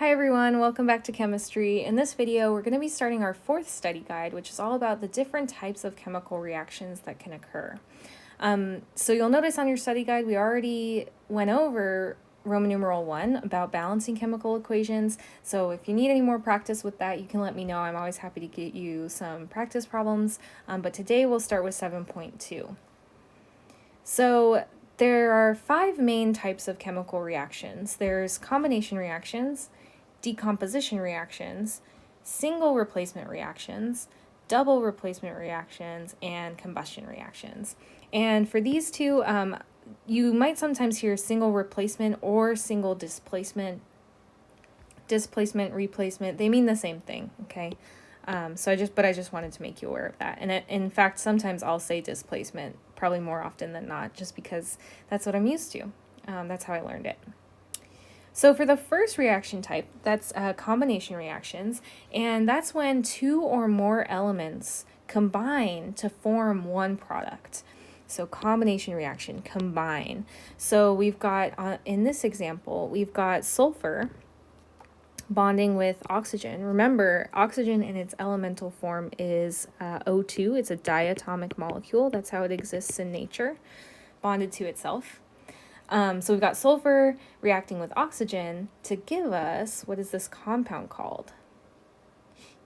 Hi everyone, welcome back to chemistry. In this video, we're going to be starting our fourth study guide, which is all about the different types of chemical reactions that can occur. So you'll notice on your study guide, we already went over Roman numeral 1 about balancing chemical equations. So if you need any more practice with that, you can let me know. I'm always happy to get you some practice problems. But today we'll start with 7.2. So there are 5 main types of chemical reactions. There's combination reactions, decomposition reactions, single replacement reactions, double replacement reactions, and combustion reactions. And for these two, you might sometimes hear single replacement or single displacement. Displacement, replacement, they mean the same thing, okay? So I just wanted to make you aware of that. And in fact, sometimes I'll say displacement, probably more often than not, just because that's what I'm used to. That's how I learned it. So for the first reaction type, that's combination reactions, and that's when 2 or more elements combine to form one product. So combination reaction, combine. So we've got, in this example, we've got sulfur bonding with oxygen. Remember, oxygen in its elemental form is O2. It's a diatomic molecule. That's how it exists in nature, bonded to itself. So we've got sulfur reacting with oxygen to give us, what is this compound called?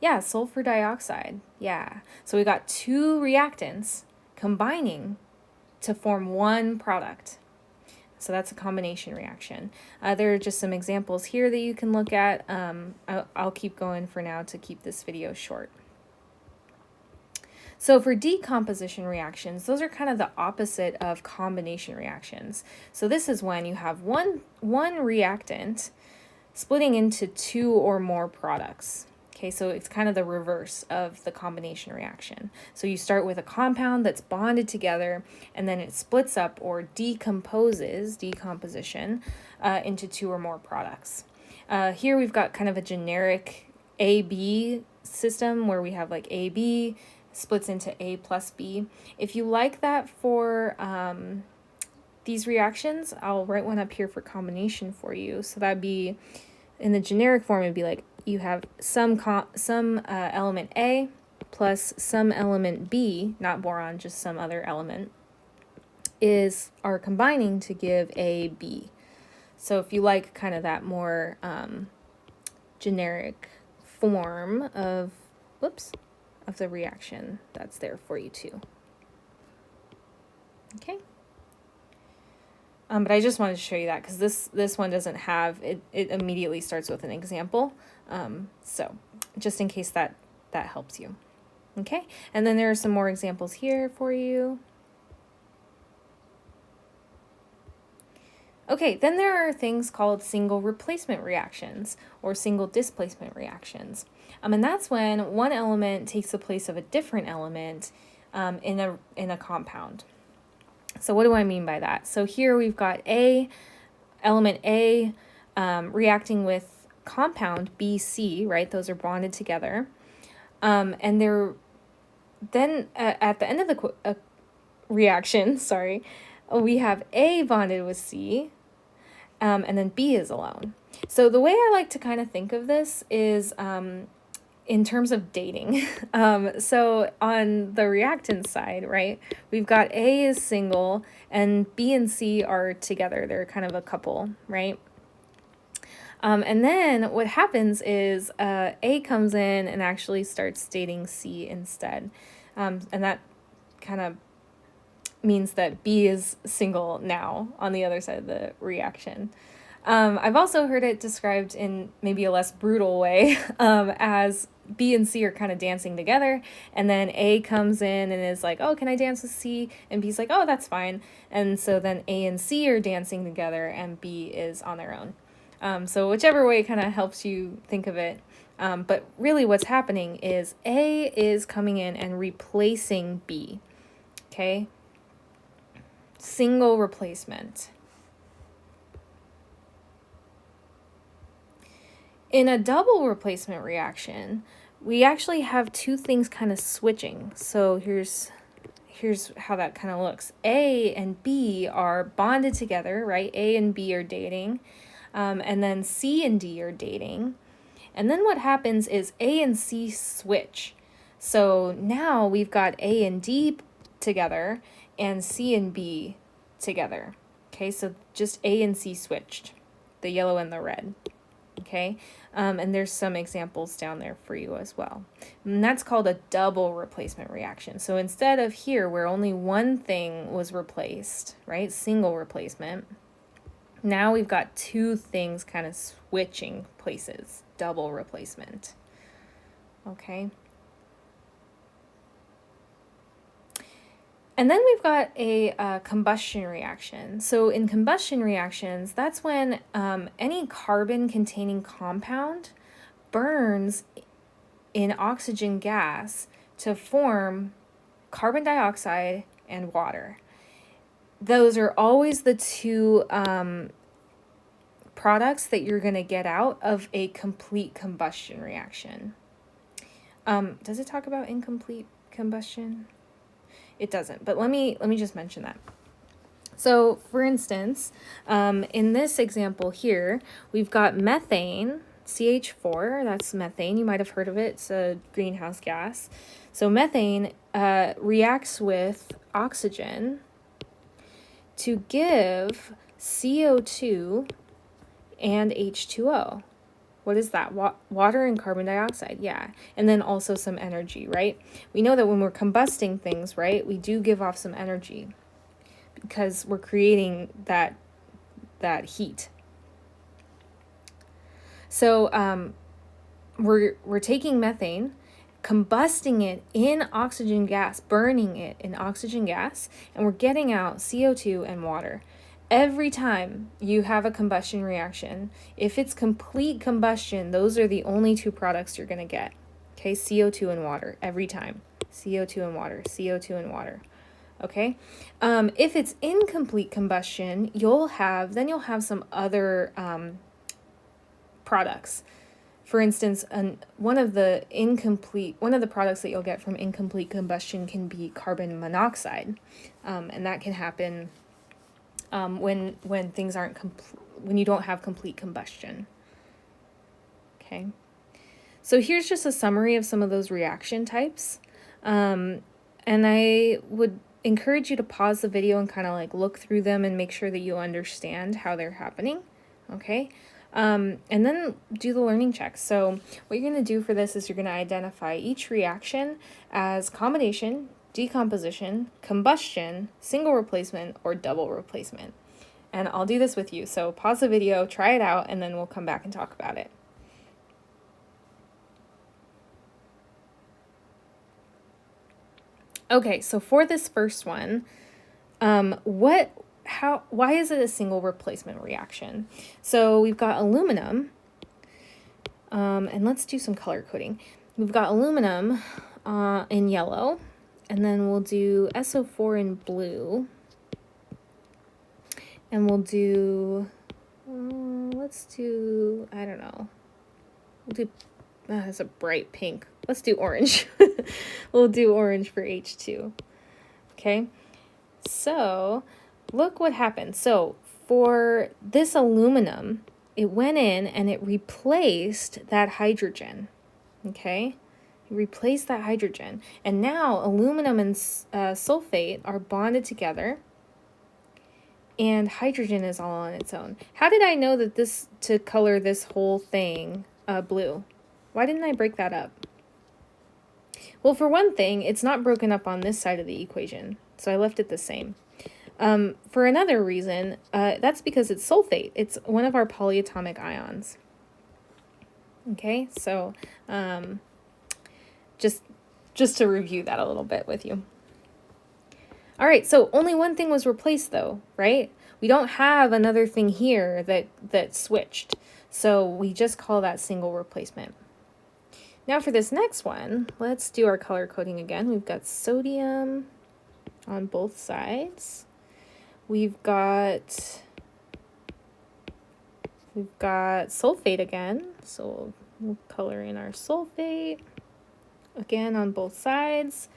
Yeah, sulfur dioxide. Yeah. So we got 2 reactants combining to form one product. So that's a combination reaction. There are just some examples here that you can look at. I'll keep going for now to keep this video short. So for decomposition reactions, those are kind of the opposite of combination reactions. So this is when you have one reactant splitting into 2 or more products. Okay, so it's kind of the reverse of the combination reaction. So you start with a compound that's bonded together, and then it splits up or decomposes, decomposition, into 2 or more products. Here we've got kind of a generic A-B system where we have like AB splits into A plus B. If you like that for these reactions, I'll write one up here for combination for you. So that'd be, in the generic form, it'd be like you have some element A plus some element B, not boron, just some other element, are combining to give AB. So if you like kind of that more generic form of, of the reaction, that's there for you too. Okay. But I just wanted to show you that because this one doesn't have, it immediately starts with an example. So just in case that helps you. Okay, and then there are some more examples here for you. Okay, then there are things called single replacement reactions or single displacement reactions. And that's when one element takes the place of a different element in a compound. So what do I mean by that? So here we've got element A reacting with compound BC, right? Those are bonded together. And they're then at the end of the reaction, we have A bonded with C, and then B is alone. So the way I like to kind of think of this is in terms of dating. So on the reactant side, right, we've got A is single and B and C are together. They're kind of a couple, right? And then what happens is A comes in and actually starts dating C instead. And that kind of means that B is single now on the other side of the reaction. I've also heard it described in maybe a less brutal way as B and C are kind of dancing together, and then A comes in and is like, oh, can I dance with C? And B's like, oh, that's fine. And so then A and C are dancing together and B is on their own. So whichever way kind of helps you think of it. But really what's happening is A is coming in and replacing B, okay? Single replacement. In a double replacement reaction, we actually have 2 things kind of switching. So here's how that kind of looks. A and B are bonded together, right? A and B are dating. and then C and D are dating. And then what happens is A and C switch. So now we've got A and D together and C and B together. Okay, so just A and C switched, the yellow and the red. Okay, and there's some examples down there for you as well. And that's called a double replacement reaction. So instead of here where only one thing was replaced, right, single replacement, now we've got two things kind of switching places, double replacement. Okay. And then we've got a combustion reaction. So in combustion reactions, that's when any carbon-containing compound burns in oxygen gas to form carbon dioxide and water. Those are always the two products that you're going to get out of a complete combustion reaction. Does it talk about incomplete combustion? It doesn't, but let me just mention that. So for instance, in this example here, we've got methane, CH4, that's methane. You might have heard of it. It's a greenhouse gas. So methane reacts with oxygen to give CO2 and H2O. What is that? Water and carbon dioxide, yeah. And then also some energy, right? We know that when we're combusting things, right, we do give off some energy because we're creating that heat. So we're taking methane, combusting it in oxygen gas, burning it in oxygen gas, and we're getting out CO2 and water. Every time you have a combustion reaction, if it's complete combustion, those are the only two products you're going to get. Okay, CO2 and water every time. CO2 and water, CO2 and water. Okay, if it's incomplete combustion, you'll have some other products. For instance, one of the products that you'll get from incomplete combustion can be carbon monoxide, and that can happen when things aren't when you don't have complete combustion. Okay, so here's just a summary of some of those reaction types, and I would encourage you to pause the video and kind of like look through them and make sure that you understand how they're happening. Okay, and then do the learning checks. So what you're going to do for this is you're going to identify each reaction as combination, decomposition, combustion, single replacement, or double replacement. And I'll do this with you. So pause the video, try it out, and then we'll come back and talk about it. Okay, so for this first one, why is it a single replacement reaction? So we've got aluminum, and let's do some color coding. We've got aluminum in yellow, and then we'll do SO4 in blue. And we'll do, let's do, I don't know. We'll do, that's a bright pink. Let's do orange. We'll do orange for H2. Okay. So look what happened. So for this aluminum, it went in and it replaced that hydrogen. Okay. Replace that hydrogen, and now aluminum and sulfate are bonded together, and hydrogen is all on its own. How did I know that to color this whole thing blue? Why didn't I break that up? Well, for one thing, it's not broken up on this side of the equation, so I left it the same. For another reason, that's because it's sulfate. It's one of our polyatomic ions. Okay, so just to review that a little bit with you. All right, so only one thing was replaced though, right? We don't have another thing here that switched. So we just call that single replacement. Now for this next one, let's do our color coding again. We've got sodium on both sides. We've got sulfate again. So we'll color in our sulfate. Again, on both sides,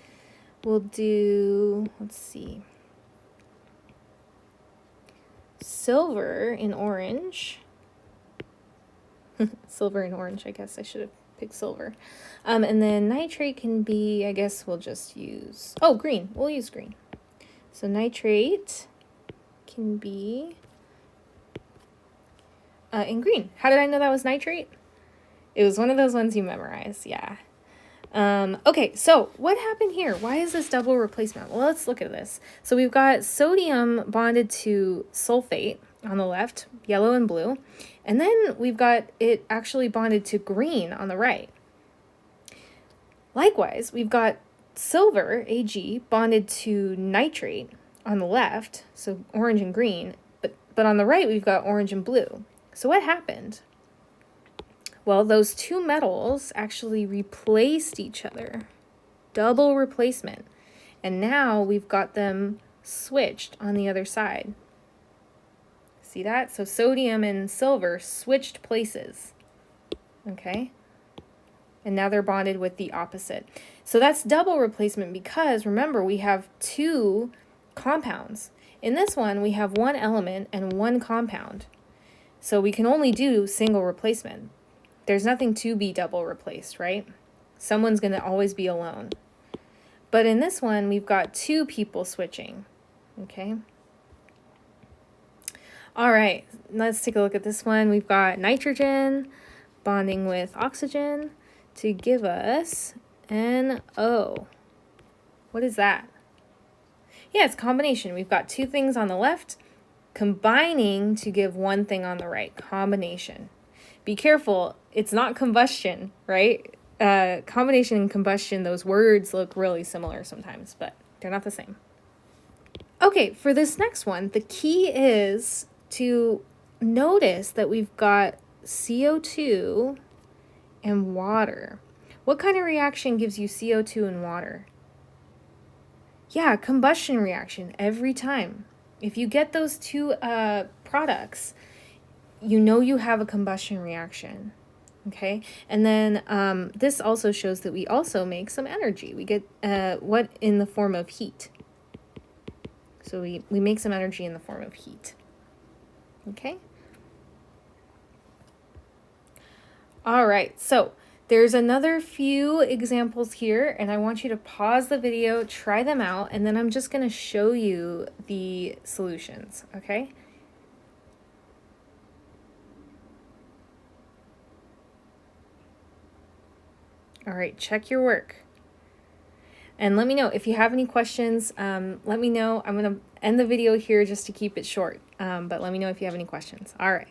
we'll do, let's see, silver in orange. Silver and orange, I guess I should have picked silver. And then nitrate can be, I guess we'll just use, oh, green. We'll use green. So nitrate can be in green. How did I know that was nitrate? It was one of those ones you memorize, yeah. Okay, so what happened here? Why is this double replacement? Well, let's look at this. So we've got sodium bonded to sulfate on the left, yellow and blue, and then we've got it actually bonded to green on the right. Likewise, we've got silver, Ag, bonded to nitrate on the left, so orange and green, but on the right we've got orange and blue. So what happened? Well, those two metals actually replaced each other. Double replacement. And now we've got them switched on the other side. See that? So sodium and silver switched places. Okay? And now they're bonded with the opposite. So that's double replacement because, remember, we have two compounds. In this one, we have one element and one compound. So we can only do single replacement. There's nothing to be double replaced, right? Someone's going to always be alone. But in this one, we've got two people switching, okay? All right, let's take a look at this one. We've got nitrogen bonding with oxygen to give us NO. What is that? Yeah, it's combination. We've got two things on the left combining to give one thing on the right. Combination. Be careful, it's not combustion, right? Combination and combustion, those words look really similar sometimes, but they're not the same. Okay, for this next one, the key is to notice that we've got CO2 and water. What kind of reaction gives you CO2 and water? Yeah, combustion reaction every time. If you get those two products, you know you have a combustion reaction, okay? And then this also shows that we also make some energy. We get what in the form of heat. So we make some energy in the form of heat, okay? All right, so there's another few examples here, and I want you to pause the video, try them out, and then I'm just gonna show you the solutions, okay? All right, check your work. And let me know if you have any questions. Let me know. I'm going to end the video here just to keep it short. But let me know if you have any questions. All right.